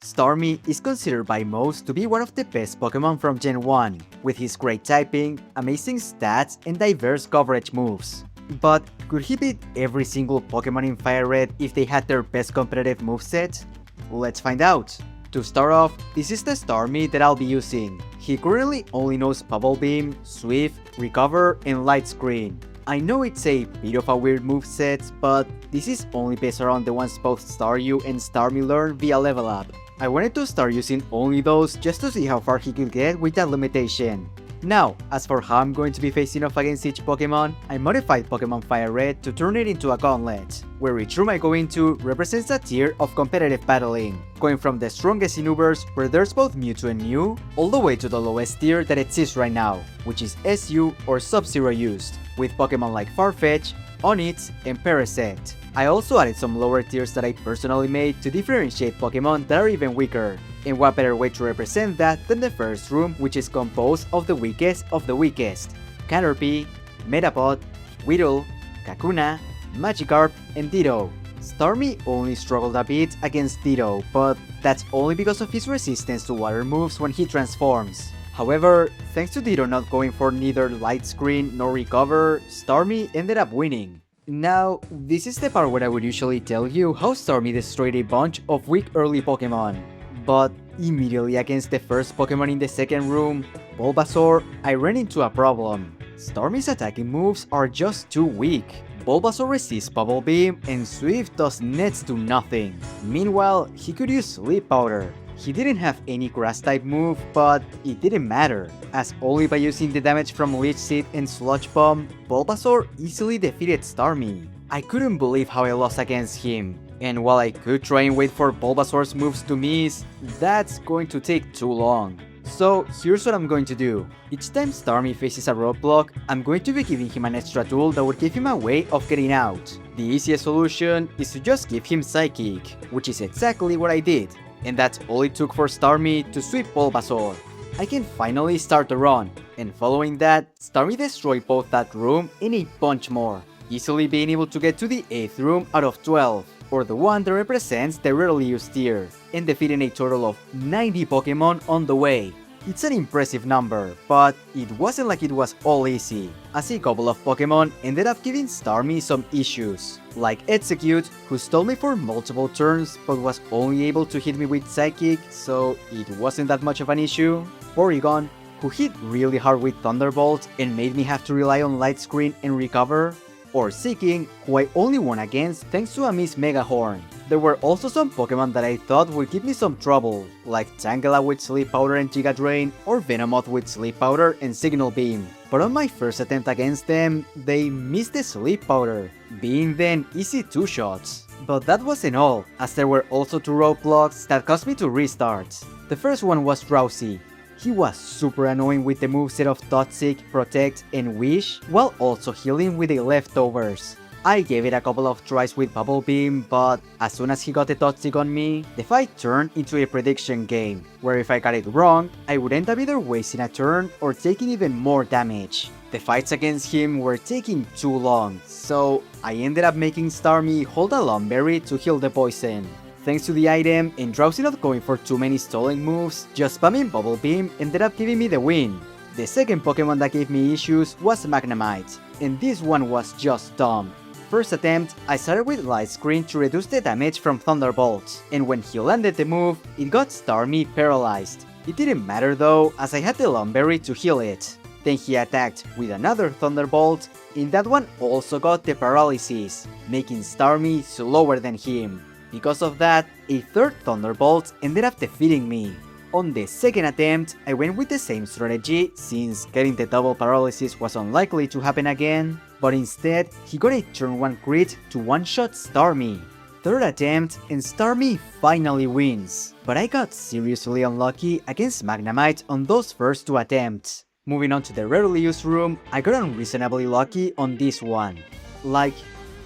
Starmie is considered by most to be one of the best Pokémon from Gen 1, with his great typing, amazing stats, and diverse coverage moves. But could he beat every single Pokémon in Fire Red if they had their best competitive moveset? Let's find out! To start off, this is the Starmie that I'll be using. He currently only knows Bubble Beam, Swift, Recover, and Light Screen. I know it's a bit of a weird moveset, but this is only based around the ones both Staryu and Starmie learn via level up. I wanted to start using only those just to see how far he could get with that limitation. Now, as for how I'm going to be facing off against each Pokemon, I modified Pokemon Fire Red to turn it into a gauntlet, where each room I go into represents a tier of competitive battling, going from the strongest in Ubers, where there's both Mewtwo and Mew, all the way to the lowest tier that exists right now, which is SU or Sub-Zero used, with Pokemon like Farfetch, Onix, and Parasect. I also added some lower tiers that I personally made to differentiate Pokemon that are even weaker. And what better way to represent that than the first room, which is composed of the weakest of the weakest. Caterpie, Metapod, Weedle, Kakuna, Magikarp, and Ditto. Starmie only struggled a bit against Ditto, but that's only because of his resistance to water moves when he transforms. However, thanks to Ditto not going for neither Light Screen nor Recover, Starmie ended up winning. Now, this is the part where I would usually tell you how Starmie destroyed a bunch of weak early Pokemon. But immediately against the first Pokemon in the second room, Bulbasaur, I ran into a problem. Starmie's attacking moves are just too weak. Bulbasaur resists Bubble Beam and Swift does next to nothing. Meanwhile, he could use Sleep Powder. He didn't have any grass type move, but it didn't matter, as only by using the damage from Leech Seed and Sludge Bomb, Bulbasaur easily defeated Starmie. I couldn't believe how I lost against him, and while I could try and wait for Bulbasaur's moves to miss, that's going to take too long. So here's what I'm going to do. Each time Starmie faces a roadblock, I'm going to be giving him an extra tool that would give him a way of getting out. The easiest solution is to just give him Psychic, which is exactly what I did. And that's all it took for Starmie to sweep Bulbasaur. I can finally start the run, and following that, Starmie destroyed both that room and a bunch more, easily being able to get to the 8th room out of 12, or the one that represents the rarely used tier, and defeating a total of 90 Pokemon on the way. It's an impressive number, but it wasn't like it was all easy, as a couple of Pokemon ended up giving Starmie some issues, like Execute, who stole me for multiple turns but was only able to hit me with Psychic, so it wasn't that much of an issue, Porygon, who hit really hard with Thunderbolt and made me have to rely on Light Screen and Recover, or Seeking, who I only won against thanks to a Miss Mega Horn. There were also some Pokemon that I thought would give me some trouble, like Tangela with Sleep Powder and Giga Drain, or Venomoth with Sleep Powder and Signal Beam. But on my first attempt against them, they missed the Sleep Powder, being then easy 2-shots. But that wasn't all, as there were also 2 roadblocks that caused me to restart. The first one was Drowsy. He was super annoying with the moveset of Toxic, Protect, and Wish, while also healing with the leftovers. I gave it a couple of tries with Bubble Beam, but as soon as he got the Toxic on me, the fight turned into a prediction game, where if I got it wrong, I would end up either wasting a turn or taking even more damage. The fights against him were taking too long, so I ended up making Starmie hold a Lumberry to heal the poison. Thanks to the item and Drowsy not going for too many stalling moves, just spamming Bubble Beam ended up giving me the win. The second Pokemon that gave me issues was Magnemite, and this one was just dumb. First attempt, I started with Light Screen to reduce the damage from Thunderbolt, and when he landed the move, it got Starmie paralyzed. It didn't matter though, as I had the Lumberry to heal it. Then he attacked with another Thunderbolt, and that one also got the paralysis, making Starmie slower than him. Because of that, a third Thunderbolt ended up defeating me. On the second attempt, I went with the same strategy since getting the double paralysis was unlikely to happen again, but instead, he got a turn 1 crit to one-shot Starmie. Third attempt, and Starmie finally wins, but I got seriously unlucky against Magnemite on those first 2 attempts. Moving on to the rarely used room, I got unreasonably lucky on this one. Like,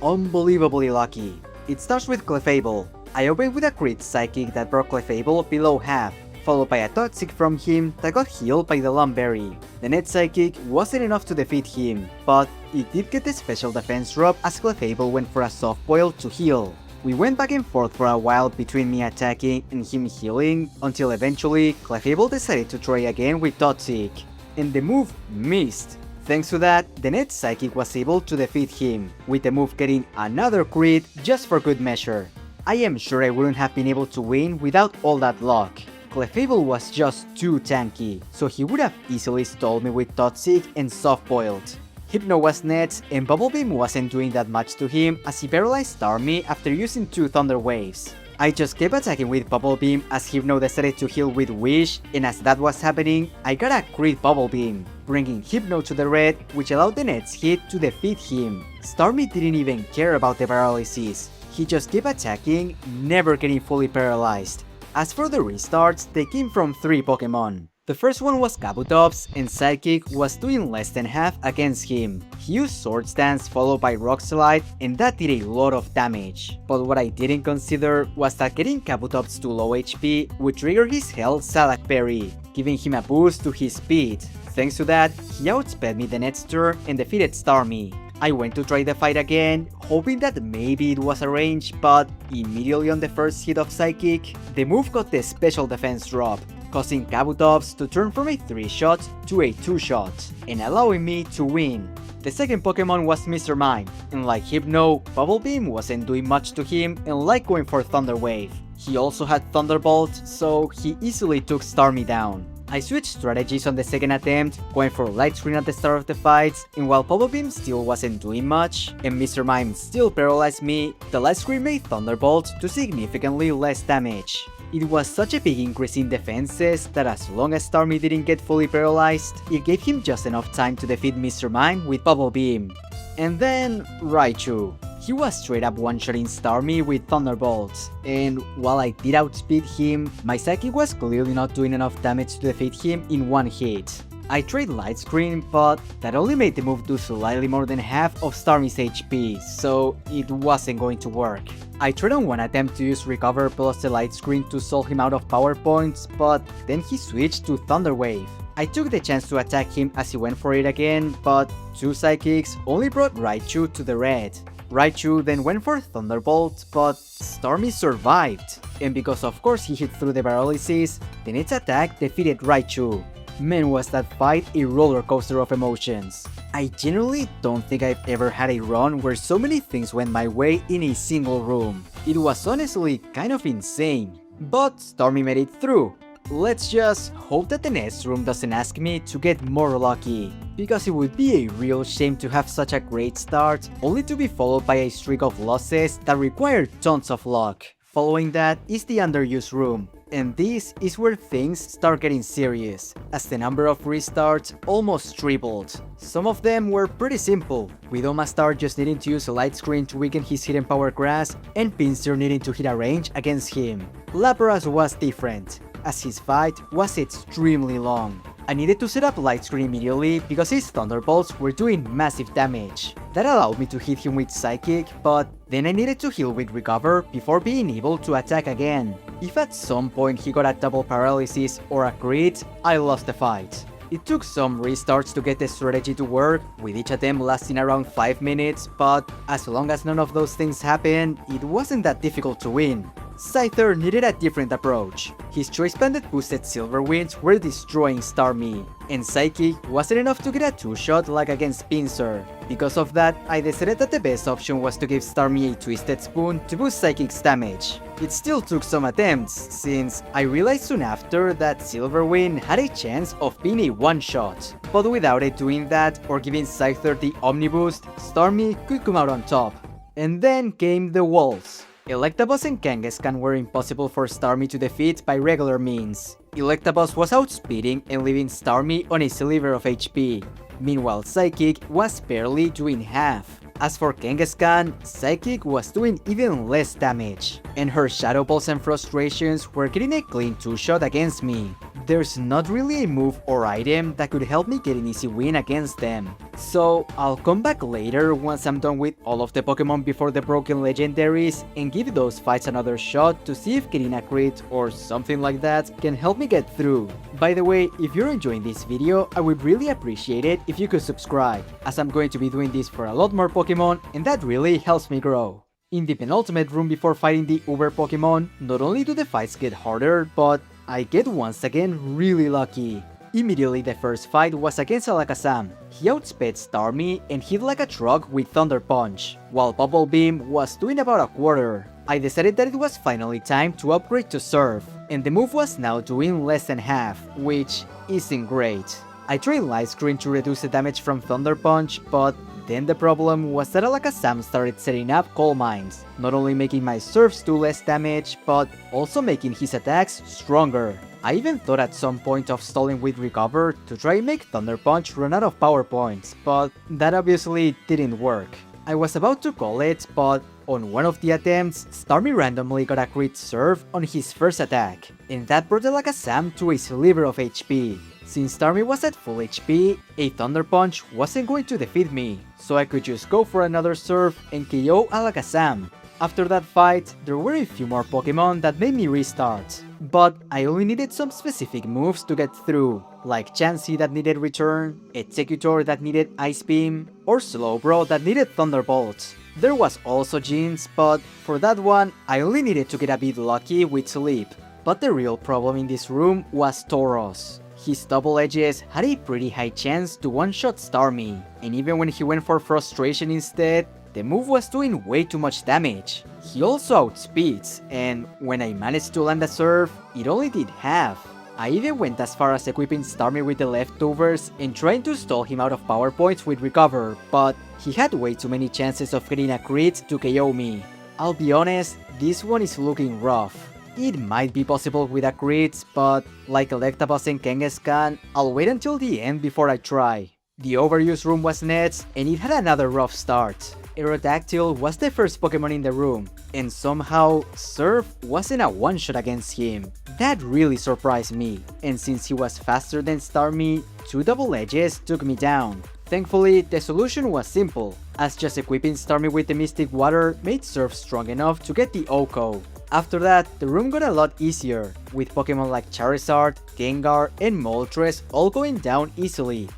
unbelievably lucky. It starts with Clefable. I opened with a crit Psychic that brought Clefable below half, followed by a Toxic from him that got healed by the Lumberry. The net Psychic wasn't enough to defeat him, but it did get the special defense drop as Clefable went for a Soft Boil to heal. We went back and forth for a while between me attacking and him healing, until eventually Clefable decided to try again with Toxic, and the move missed. Thanks to that, the net Psychic was able to defeat him, with the move getting another crit just for good measure. I am sure I wouldn't have been able to win without all that luck. Clefable was just too tanky, so he would have easily stalled me with Toxic and Soft Boiled. Hypno was next, and Bubble Beam wasn't doing that much to him as he paralyzed Starmie after using 2 Thunder Waves. I just kept attacking with Bubble Beam as Hypno decided to heal with Wish, and as that was happening, I got a crit Bubble Beam, bringing Hypno to the red, which allowed the net's hit to defeat him. Starmie didn't even care about the paralysis. He just kept attacking, never getting fully paralyzed. As for the restarts, they came from 3 Pokémon. The first one was Kabutops, and Psychic was doing less than half against him. He used Swords Dance followed by Rock Slide, and that did a lot of damage. But what I didn't consider was that getting Kabutops to low HP would trigger his Hell Salak Berry, giving him a boost to his speed. Thanks to that, he outsped me the next turn and defeated Starmie. I went to try the fight again, hoping that maybe it was a range, but immediately on the first hit of Psychic, the move got the special defense drop, causing Kabutops to turn from a 3-shot to a 2-shot, and allowing me to win. The second Pokémon was Mr. Mime, and like Hypno, Bubble Beam wasn't doing much to him and liked going for Thunder Wave. He also had Thunderbolt, so he easily took Starmie down. I switched strategies on the second attempt, going for Light Screen at the start of the fights, and while Bubble Beam still wasn't doing much, and Mr. Mime still paralyzed me, the Light Screen made Thunderbolt do significantly less damage. It was such a big increase in defenses that as long as Starmie didn't get fully paralyzed, it gave him just enough time to defeat Mr. Mime with Bubble Beam. And then Raichu. He was straight up one-shotting Starmie with Thunderbolts, and while I did outspeed him, my Psychic was clearly not doing enough damage to defeat him in one hit. I tried Light Screen, but that only made the move do slightly more than half of Starmie's HP, so it wasn't going to work. I tried on one attempt to use Recover plus the Light Screen to solve him out of power points, but then he switched to Thunder Wave. I took the chance to attack him as he went for it again, but 2 Psychics only brought Raichu to the red. Raichu then went for Thunderbolt, but Starmie survived, and because of course he hit through the paralysis, the net's attack defeated Raichu. Man, was that fight a roller coaster of emotions. I genuinely don't think I've ever had a run where so many things went my way in a single room. It was honestly kind of insane, but Starmie made it through. Let's just hope that the next room doesn't ask me to get more lucky, because it would be a real shame to have such a great start only to be followed by a streak of losses that required tons of luck. Following that is the underused room, and this is where things start getting serious, as the number of restarts almost tripled. Some of them were pretty simple, with Omastar just needing to use a Light Screen to weaken his Hidden Power Grass, and Pinsir needing to hit a range against him. Lapras was different, as his fight was extremely long. I needed to set up Light Screen immediately because his Thunderbolts were doing massive damage. That allowed me to hit him with Psychic, but then I needed to heal with Recover before being able to attack again. If at some point he got a double paralysis or a crit, I lost the fight. It took some restarts to get the strategy to work, with each attempt lasting around 5 minutes, but as long as none of those things happened, it wasn't that difficult to win. Scyther needed a different approach. His Choice Banded boosted Silver Winds were destroying Starmie, and Psychic wasn't enough to get a 2-shot like against Pinsir. Because of that, I decided that the best option was to give Starmie a Twisted Spoon to boost Psychic's damage. It still took some attempts, since I realized soon after that Silver Wind had a chance of being a 1-shot. But without it doing that, or giving Scyther the Omni Boost, Starmie could come out on top. And then came the walls. Electabuzz and Kangaskhan were impossible for Starmie to defeat by regular means. Electabuzz was outspeeding and leaving Starmie on a sliver of HP. Meanwhile, Psychic was barely doing half. As for Kangaskhan, Psychic was doing even less damage, and her Shadow Balls and Frustrations were getting a clean 2-shot against me. There's not really a move or item that could help me get an easy win against them. So I'll come back later once I'm done with all of the Pokemon before the Broken Legendaries and give those fights another shot to see if getting a crit or something like that can help me get through. By the way, if you're enjoying this video, I would really appreciate it if you could subscribe, as I'm going to be doing this for a lot more Pokemon and that really helps me grow. In the penultimate room before fighting the Uber Pokemon, not only do the fights get harder, but I get once again really lucky. Immediately the first fight was against Alakazam. He outsped Starmie and hit like a truck with Thunder Punch, while Bubble Beam was doing about a quarter. I decided that it was finally time to upgrade to Surf, and the move was now doing less than half, which isn't great. I tried Light Screen to reduce the damage from Thunder Punch, but then the problem was that Alakazam started setting up Coal Mines, not only making my Surfs do less damage, but also making his attacks stronger. I even thought at some point of stalling with Recover to try and make Thunder Punch run out of power points, but that obviously didn't work. I was about to call it, but on one of the attempts, Starmie randomly got a crit Surf on his first attack, and that brought Alakazam to a sliver of HP. Since Starmie was at full HP, a Thunder Punch wasn't going to defeat me, so I could just go for another Surf and KO Alakazam. After that fight, there were a few more Pokemon that made me restart, but I only needed some specific moves to get through, like Chansey that needed Return, Executor that needed Ice Beam, or Slowbro that needed Thunderbolt. There was also Jeans, but for that one, I only needed to get a bit lucky with Sleep. But the real problem in this room was Tauros. His double edges had a pretty high chance to one-shot Starmie, and even when he went for Frustration instead, the move was doing way too much damage. He also outspeeds, and when I managed to land a Surf, it only did half. I even went as far as equipping Starmie with the leftovers and trying to stall him out of power points with Recover, but he had way too many chances of getting a crit to KO me. I'll be honest, this one is looking rough. It might be possible with a crit, but like Electabuzz and Kangaskhan, I'll wait until the end before I try. The Overuse room was next, and it had another rough start. Aerodactyl was the first Pokemon in the room, and somehow Surf wasn't a one-shot against him. That really surprised me, and since he was faster than Starmie, two double edges took me down. Thankfully, the solution was simple, as just equipping Starmie with the Mystic Water made Surf strong enough to get the OHKO. After that, the room got a lot easier, with Pokemon like Charizard, Gengar, and Moltres all going down easily.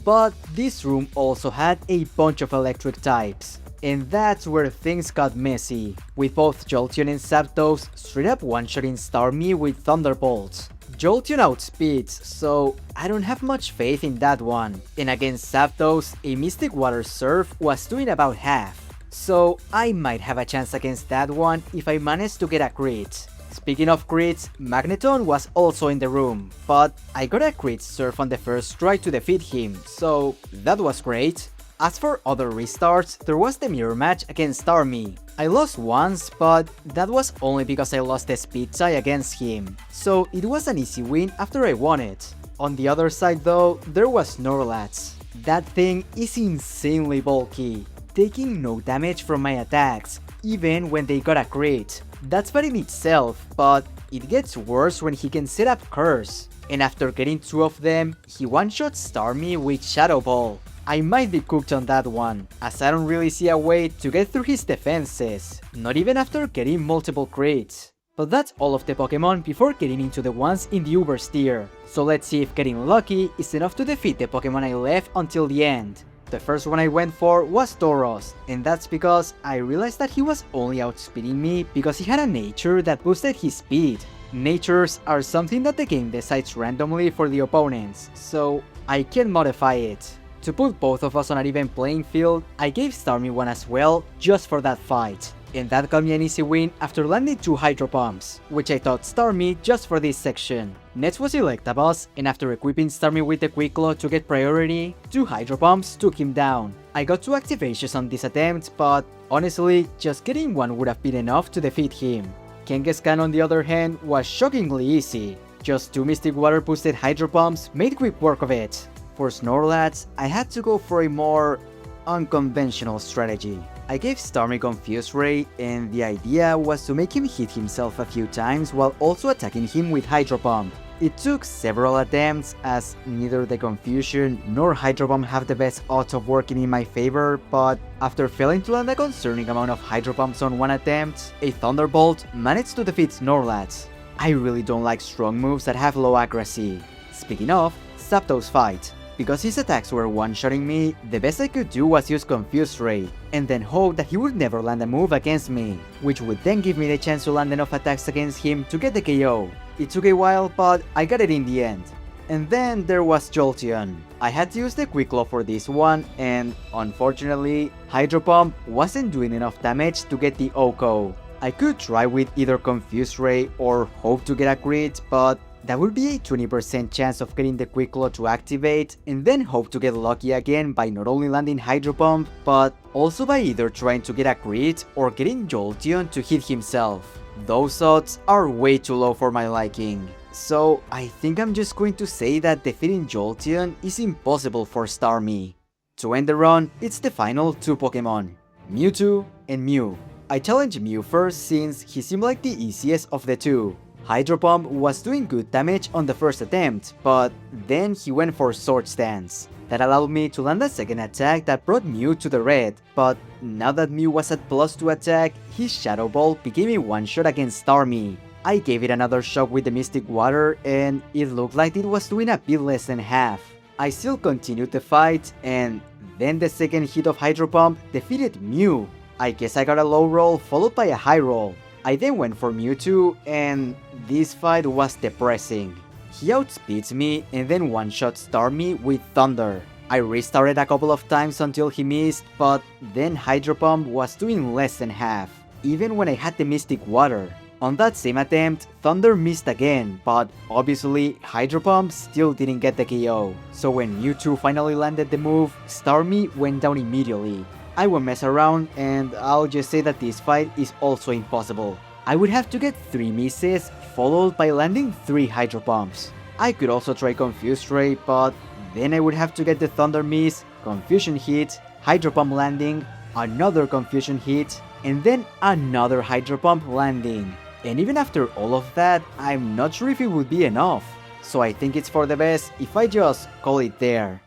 But this room also had a bunch of electric types, and that's where things got messy, with both Jolteon and Zapdos straight up one-shotting Starmie with Thunderbolts. Jolteon outspeeds, so I don't have much faith in that one, and against Zapdos, a Mystic Water Surf was doing about half. So I might have a chance against that one if I manage to get a crit. Speaking of crits, Magneton was also in the room, but I got a crit Surf on the first try to defeat him, so that was great. As for other restarts, there was the mirror match against Starmie. I lost once, but that was only because I lost the speed tie against him, so it was an easy win after I won it. On the other side though, there was Snorlax. That thing is insanely bulky, taking no damage from my attacks, even when they got a crit. That's bad in itself, but it gets worse when he can set up Curse, and after getting two of them, he one-shots Starmie with Shadow Ball. I might be cooked on that one, as I don't really see a way to get through his defenses, not even after getting multiple crits. But that's all of the Pokemon before getting into the ones in the Ubers tier, so let's see if getting lucky is enough to defeat the Pokemon I left until the end. The first one I went for was Tauros, and that's because I realized that he was only outspeeding me because he had a nature that boosted his speed. Natures are something that the game decides randomly for the opponents, so I can modify it. To put both of us on an even playing field, I gave Starmie one as well, just for that fight. And that got me an easy win after landing 2 Hydro Pumps, which I taught Starmie just for this section. Next was Electabuzz, and after equipping Starmie with the Quick Claw to get priority, 2 Hydro Pumps took him down. I got 2 activations on this attempt, but honestly, just getting one would have been enough to defeat him. Kangaskhan on the other hand was shockingly easy. Just 2 Mystic Water boosted Hydro Pumps made quick work of it. For Snorlax, I had to go for a more unconventional strategy. I gave Starmie Confuse Ray, and the idea was to make him hit himself a few times while also attacking him with Hydro Pump. It took several attempts, as neither the Confusion nor Hydro Pump have the best odds of working in my favor, but after failing to land a concerning amount of Hydro Pumps on one attempt, a Thunderbolt managed to defeat Snorlax. I really don't like strong moves that have low accuracy. Speaking of, Zapdos fight. because his attacks were one-shotting me, the best I could do was use Confuse Ray, and then hope that he would never land a move against me, which would then give me the chance to land enough attacks against him to get the KO. It took a while, but I got it in the end. And then there was Jolteon. I had to use the Quick Claw for this one, and unfortunately, Hydro Pump wasn't doing enough damage to get the OHKO. I could try with either Confuse Ray or hope to get a crit, but that would be a 20% chance of getting the Quick Claw to activate, and then hope to get lucky again by not only landing Hydro Pump, but also by either trying to get a crit or getting Jolteon to hit himself. Those odds are way too low for my liking. So I think I'm just going to say that defeating Jolteon is impossible for Starmie. To end the run, it's the final two Pokemon, Mewtwo and Mew. I challenged Mew first since he seemed like the easiest of the two. Hydro Pump was doing good damage on the first attempt, but then he went for Sword Stance. That allowed me to land a second attack that brought Mew to the red, but now that Mew was at +2 attack, his Shadow Ball became a one-shot against Starmie. I gave it another shot with the Mystic Water, and it looked like it was doing a bit less than half. I still continued the fight, and then the second hit of Hydro Pump defeated Mew. I guess I got a low roll followed by a high roll. I then went for Mewtwo, and this fight was depressing. He outspeeds me and then one-shot Starmie with Thunder. I restarted a couple of times until he missed, but then Hydro Pump was doing less than half, even when I had the Mystic Water. On that same attempt, Thunder missed again, but obviously Hydro Pump still didn't get the KO. So when Mewtwo finally landed the move, Starmie went down immediately. I won't mess around, and I'll just say that this fight is also impossible. I would have to get 3 misses, followed by landing 3 Hydro Pumps. I could also try Confuse Ray, but then I would have to get the Thunder miss, Confusion hit, Hydro Pump landing, another Confusion hit, and then another Hydro Pump landing. And even after all of that, I'm not sure if it would be enough. So I think it's for the best if I just call it there.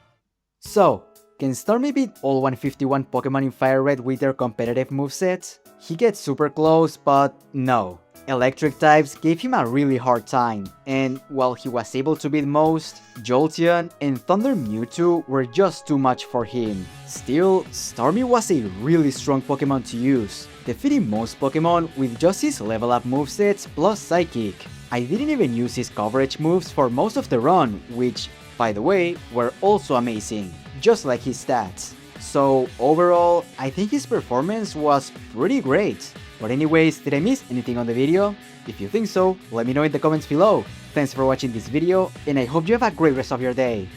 So, can Starmie beat all 151 Pokemon in Fire Red with their competitive movesets? He gets super close, but no. Electric types gave him a really hard time, and while he was able to beat most, Jolteon and Thunder Mewtwo were just too much for him. Still, Starmie was a really strong Pokemon to use, defeating most Pokemon with just his level up movesets plus Psychic. I didn't even use his coverage moves for most of the run, which, by the way, were also amazing, just like his stats. So overall, I think his performance was pretty great. But anyways, did I miss anything on the video? If you think so, let me know in the comments below. Thanks for watching this video, and I hope you have a great rest of your day.